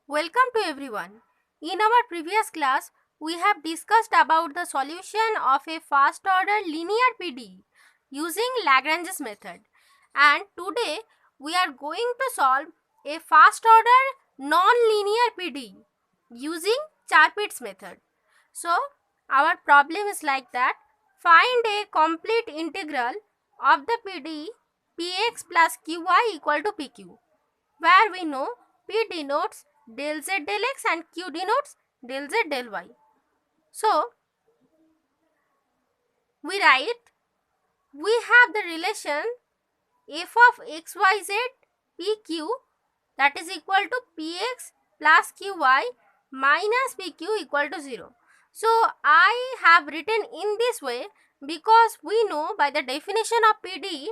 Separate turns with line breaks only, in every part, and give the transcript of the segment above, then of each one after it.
Welcome to everyone. In our previous class, we have discussed about the solution of a first order linear PDE using Lagrange's method. And today we are going to solve a first order non-linear PDE using Charpit's method. So, our problem is like that. Find a complete integral of the PDE Px plus Qy equal to Pq, where we know P denotes del z del x and Q denotes del z del y. So, we write, we have the relation f of xyz pq, that is equal to px plus qy minus pq equal to 0. So, I have written in this way because we know by the definition of PDE,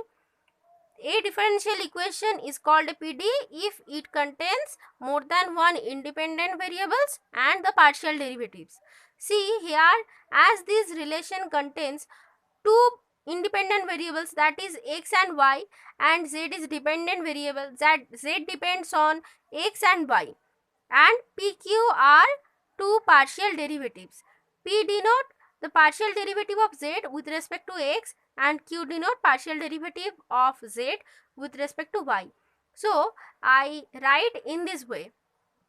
a differential equation is called a PDE if it contains more than one independent variables and the partial derivatives. See here, as this relation contains two independent variables, that is x and y, and z is dependent variable, that z depends on x and y, and pq are two partial derivatives. P denote the partial derivative of z with respect to x and q denote partial derivative of z with respect to y. So, I write in this way,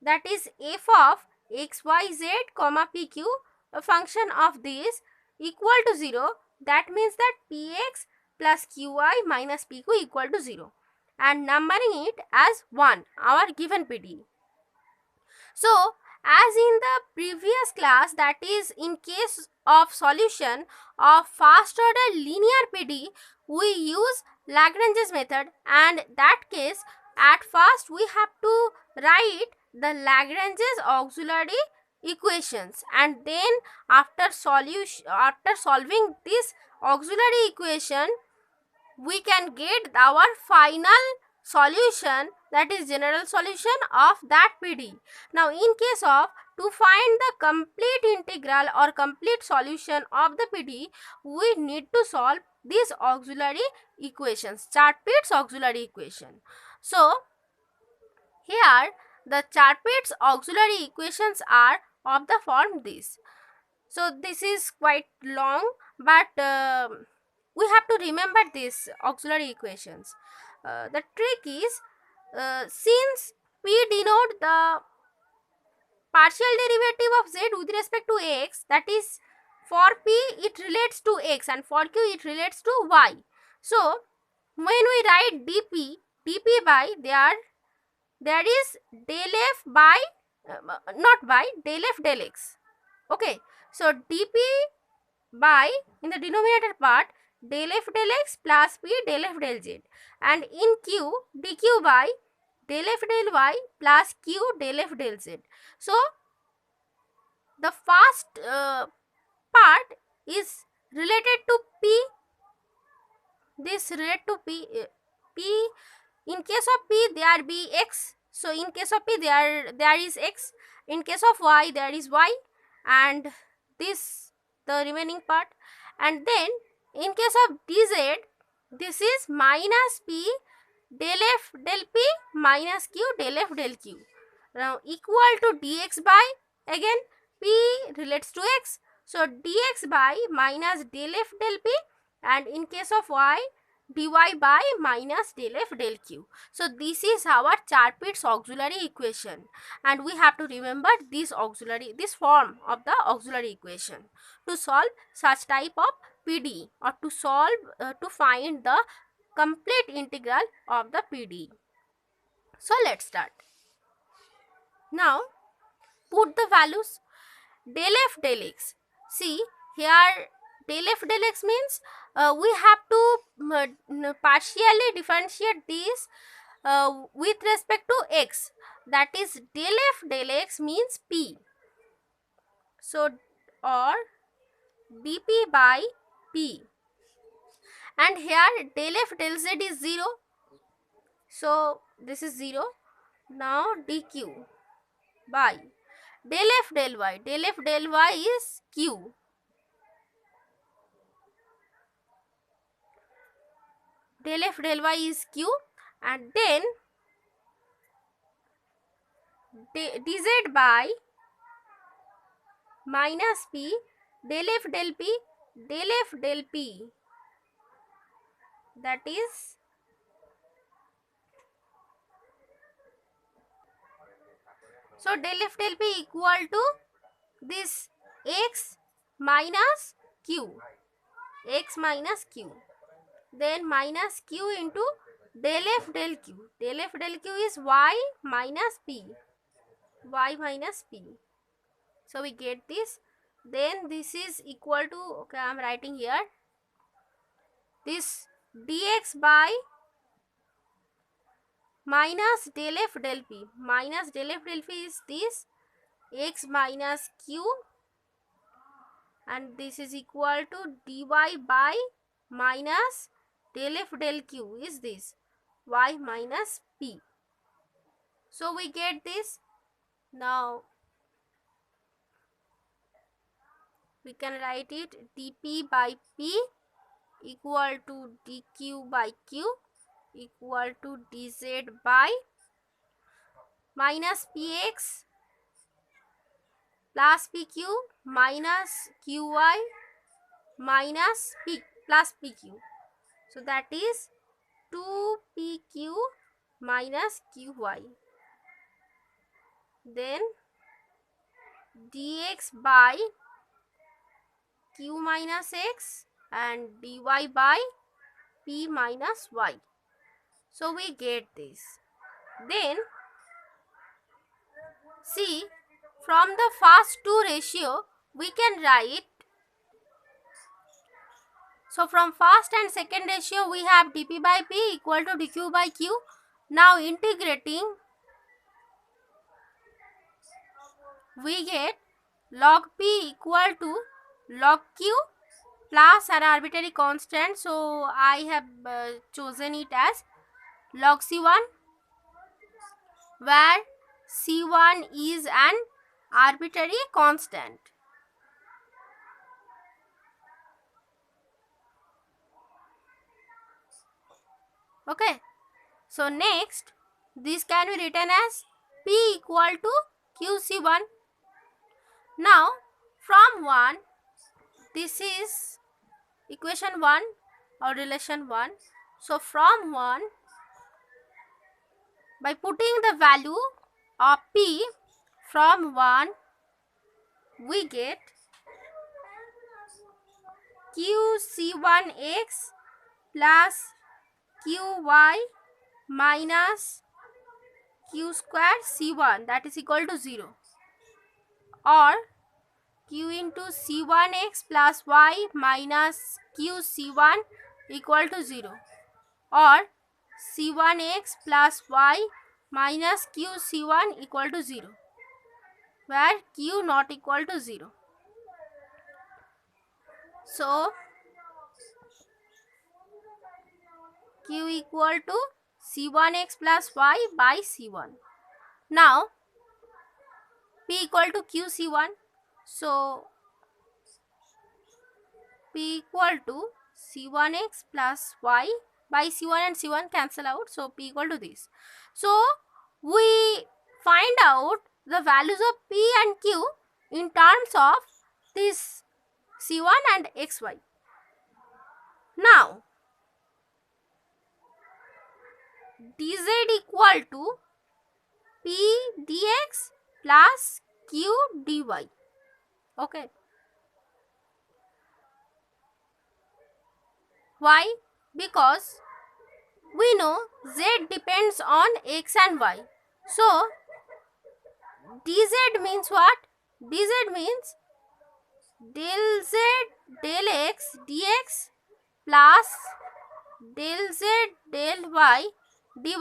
that is f of xyz comma pq, a function of this, equal to 0. That means that px plus qy minus pq equal to 0, and numbering it as 1, our given PDE. So, as in the previous class, that is in case of solution of first order linear PDE, we use Lagrange's method, and that case at first we have to write the Lagrange's auxiliary equations, and then after solving this auxiliary equation, we can get our final solution, that is general solution of that PDE. Now, in case of to find the complete integral or complete solution of the PDE, we need to solve these auxiliary equations, Charpit's auxiliary equation. So, here the Charpit's auxiliary equations are of the form this. So, this is quite long, but we have to remember these auxiliary equations. The trick is, since P denote the partial derivative of z with respect to x, that is for P it relates to x and for Q it relates to y. So, when we write dp by there is del f by not by del f del x. Okay, so dp by, in the denominator part, del f del x plus p del f del z, and in q dq by del f del y plus q del f del z. So, the first part is related to p, this related to p, in case of p there be x, so in case of p there is x, in case of y there is y, and this the remaining part, and then in case of dz this is minus p del f del p minus q del f del q. Now, equal to dx by, again p relates to x, so dx by minus del f del p, and in case of y dy by minus del f del q. So, this is our Charpit's auxiliary equation, and we have to remember this form of the auxiliary equation to solve such type of PDE, or to find the complete integral of the PDE. So, let's start. Now, put the values del f del x. See here, del f del x means we have to partially differentiate this with respect to x, that is del f del x means p. So, or dp by p, and here del f del z is 0, so this is 0. Now, dq by del f del y is q, del f del y is q, and then dz by minus p del f del p del f del p, that is so del f del p equal to this x minus q, x minus q, then minus q into del f del q, del f del q is y minus p, y minus p. So we get this, then this is equal to, okay, I am writing here, this dx by minus del f del p, minus del f del p is this x minus q, and this is equal to dy by minus del f del q is this y minus p. So we get this. Now we can write it dp by p equal to dq by q equal to dz by minus px plus pq minus qy minus p plus pq. So that is 2pq minus qy, then dx by q minus x and dy by p minus y. So we get this. Then see, from the first two ratio we can write, so from first and second ratio we have dp by p equal to dq by q. Now integrating we get log p equal to log q plus an arbitrary constant, so I have chosen it as log c1, where c1 is an arbitrary constant. Okay, so next this can be written as p equal to qc1. Now from 1, this is equation 1 or relation 1. So from 1, by putting the value of p from 1, we get qc1x plus qy minus q square c1, that is equal to 0, or q into c1x plus y minus q c1 equal to 0, or c1x plus y minus q c1 equal to 0, where q not equal to 0. So q equal to c1x plus y by c1. Now p equal to qc1, so p equal to c1x plus y by c1 and c1 cancel out, so p equal to this. So we find out the values of p and q in terms of this c1 and xy. Now dz equal to p dx plus q dy. Okay, why? Because we know z depends on x and y. So dz means what? Dz means del z del x dx plus del z del y dy,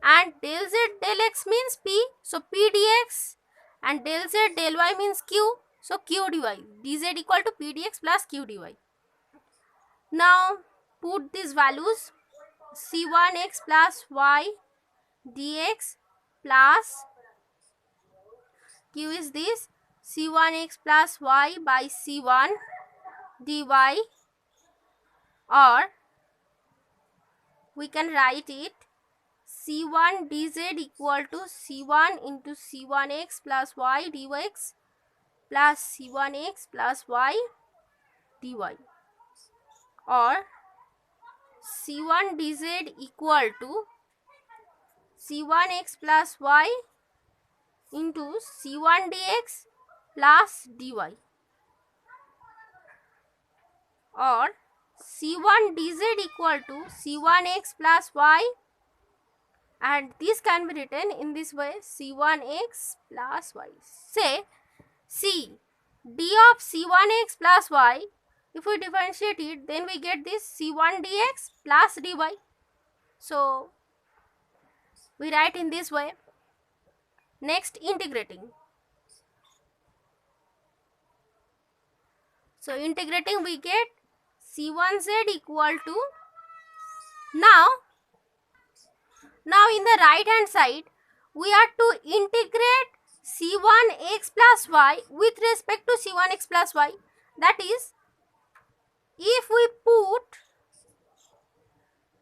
and del z del x means p, so p dx, and del z del y means q, so q dy. Dz equal to p dx plus q dy. Now put these values, c1x plus y dx plus q is this c1x plus y by c1 dy, or we can write it C1 dz equal to C1 into C1x plus y dx plus C1x plus y dy, or C1 dz equal to C1x plus y into C1 dx plus dy, or C1 dz equal to C1x plus y, and this can be written in this way, C1x plus y. Say C d of C1x plus y, if we differentiate it, then we get this C1 dx plus dy. So we write in this way. Next, integrating. So integrating, we get C1z equal to, now in the right hand side we are to integrate C1x plus y with respect to C1x plus y. That is, if we put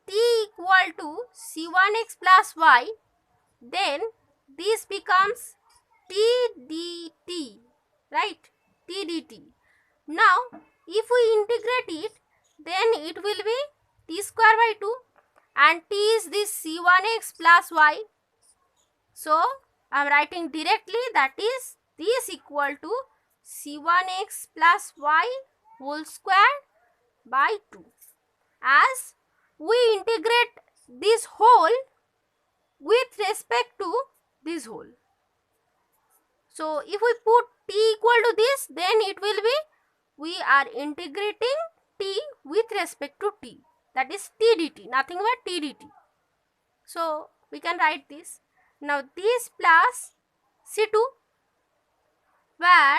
t equal to C1x plus y, then this becomes t dt, right? T dt. Now if we integrate it, then it will be t square by 2, and t is this C1x plus y. So I am writing directly, that is this equal to C1x plus y whole square by 2, as we integrate this whole with respect to this whole. So if we put t equal to this, then it will be, we are integrating t with respect to t, that is t dt, nothing but t dt. So we can write this. Now this plus C2, where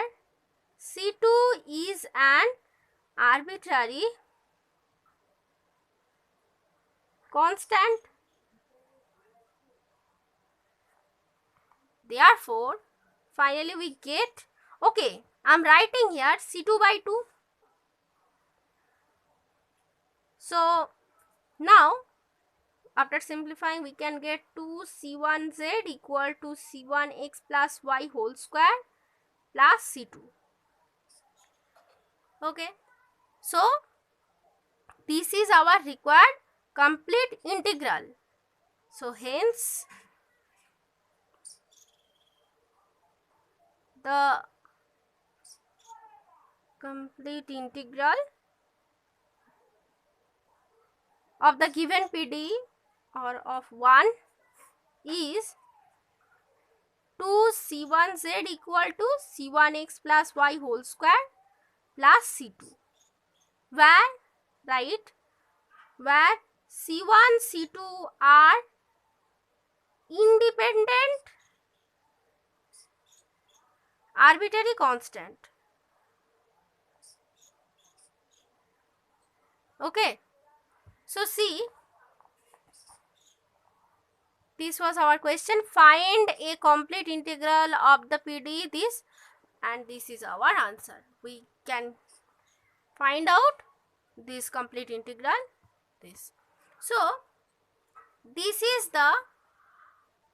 C2 is an arbitrary constant. Therefore, finally we get, okay, I am writing here C2 by 2. So now after simplifying, we can get 2C1z equal to C1x plus y whole square plus C2. Okay, so this is our required complete integral. So hence the complete integral of the given PD or of 1 is 2C1z equal to C1x plus y whole square plus C2, where, right, where C1, C2 are independent arbitrary constant. Okay, so see, this was our question. Find a complete integral of the PD, this, and this is our answer. We can find out this complete integral, this. So this is the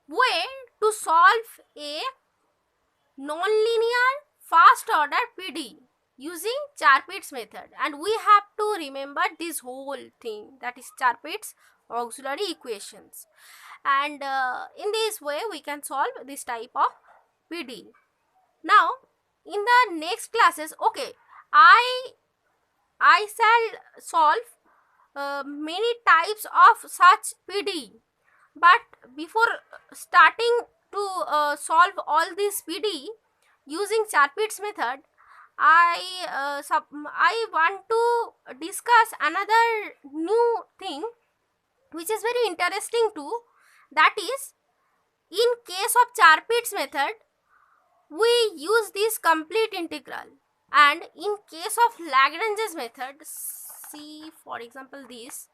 way to solve a nonlinear first order PD using Chapit's method, and we have to remember this whole thing, that is Chapit's auxiliary equations, and in this way we can solve this type of PD. Now in the next classes, okay, I shall solve many types of such PD, but before starting to solve all this PD using Chapit's method, I want to discuss another new thing which is very interesting too. That is, in case of Chapit's method, we use this complete integral, and in case of Lagrange's method, see for example this,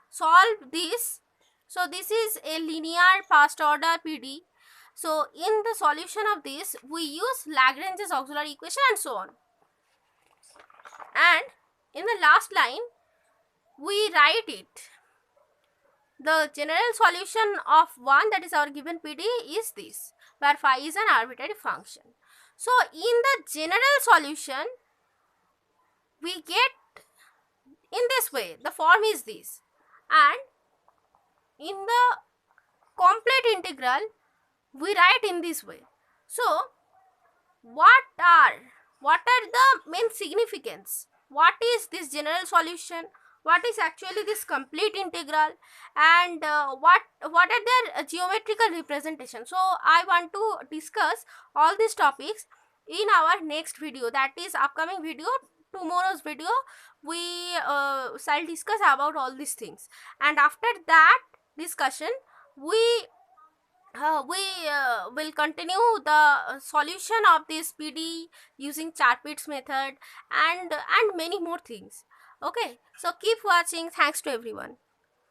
solve this. So this is a linear first order PD. So in the solution of this, we use Lagrange's auxiliary equation and so on. And in the last line, we write it. the general solution of 1, that is our given PD, is this, where phi is an arbitrary function. So in the general solution we get in this way, the form is this, and in the complete integral we write in this way. So what are the main significance, what is this general solution, what is actually this complete integral, and what are their geometrical representation. So I want to discuss all these topics in our next video, that is upcoming video, tomorrow's video. We shall discuss about all these things, and after that discussion we will continue the solution of this PD using Charpit's method and many more things. Okay, so keep watching. Thanks to everyone.